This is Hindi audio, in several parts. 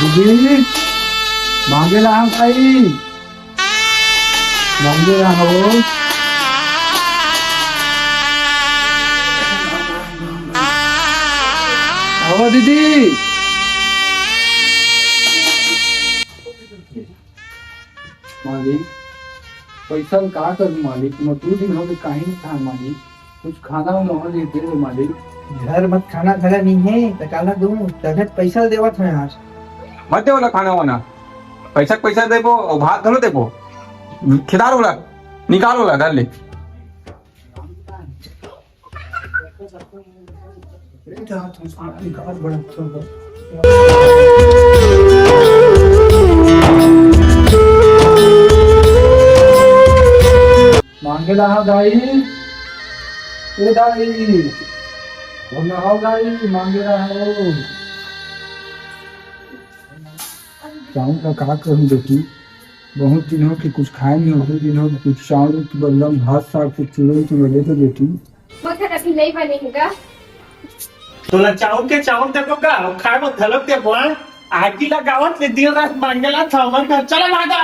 दीदी मांगे रहा हूँ भाई, मांगे रहा हो। आओ दीदी। मालिक पैसा का करूँ मालिक, मैं 2 दिन हो गए कहीं नहीं खा मालिक, कुछ खाना वाना दे दे मालिक। घर मत खाना धरा नहीं है तो काला दूं तबियत पैसा देवत है यार। मत दे बोला खाना वाना, पैसा देबो और भात धरो देबो, खिदार बोला निकाल बोला घर ले। मांगे रहा दाई, ए दाई बोला हो दाई, मांगे रहा हो। चावल का का करूँ बेटी, बहुत दिनों की कुछ खाए नहीं हो, 2 दिनों की कुछ चावल की बदलम भात साग कुछ चूल्हे की बदले तो बेटी। मग अभी नहीं बनेगा। तुला चावल देबो का खाय मग धलक देबो आजीला गावात दिन रात मांगेला चावल का चला मागा।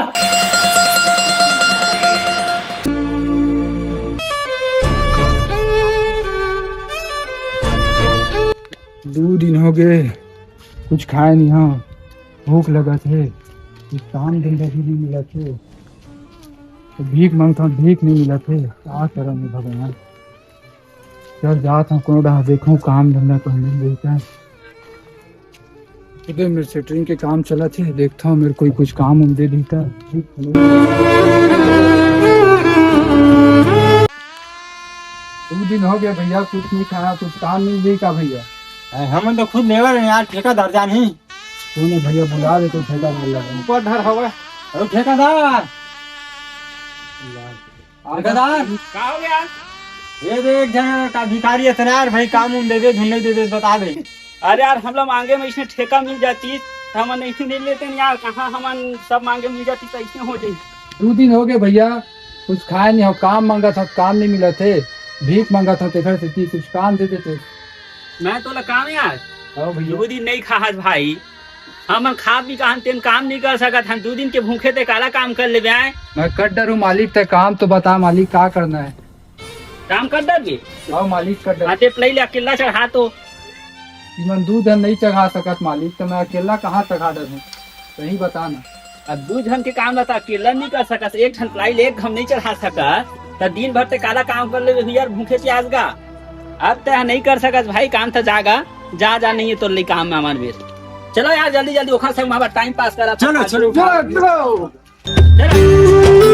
2 दिन हो गए कुछ खाए नहीं, हाँ भूख लगा थे, कुछ काम धंधा भी नहीं मिला थे, तो भीख मांगता हूँ, भीख नहीं मिला थे, क्या करा मैं भगवान। चल जाता हूँ कोड़ा देखूँ काम धंधा कहीं नहीं मिलता है। इधर मेरे सेटरिंग के काम चला थे, देखता हूँ मेरे कोई कुछ काम उम दे देता। 2 दिन हो गया भैया कुछ नहीं खाया, कुछ काम नहीं देगा भैया। हम तो खुद लेवर हैं यार, ठेकेदार जान ही तूने भैया बुला दे तो ठेकेदार लगा। ऊपर धर हवा। अरे ठेकेदार ठेकेदार क्या हो गया? ये देख जगह का भिखारी है यार, भाई काम उम दे दे, झुंडे दे दे, बता दे। अरे यार हम लोग मांगे में इसमें ठेका मिल जाती तो हम नहीं ले लेते हैं यार, कहाँ हम सब मांगे मिल जाती तो ऐसे हो जाए। 2 दिन हो गए भैया कुछ खाया नहीं हो, काम मांगा था काम नहीं मिला थे, भीख मांगा था तेखर से कुछ काम दे देते। मैं तो काम यार आओ भैया। 2 दिन नहीं खा भाई, हम खा भी कहा तेन काम नहीं कर सकत, हम 2 दिन के भूखे थे काला काम कर ले आए। मैं कर डरू मालिक ते काम तो बता मालिक क्या करना है। काम कर दे आओ मालिक कर डर। आते प्ले अकेला चढ़ा तो इमन दूध नहीं चढ़ा सकत मालिक, तो मैं अकेला कहाँ चढ़ा डरू, सही बताना। अब 2 जन के काम रहता अकेला नहीं कर सकत, एक जन प्लाई एक हम नहीं चढ़ा सकत, तो दिन भर ते काला काम कर ले यार भूखे से आज गा। अब तो नहीं कर सकत भाई, काम तो जागा जा नहीं है तो ले काम में हमारे बेर। चलो यार जल्दी जल्दी ओखा से वहां टाइम पास करा। चलो चलो चलो चलो।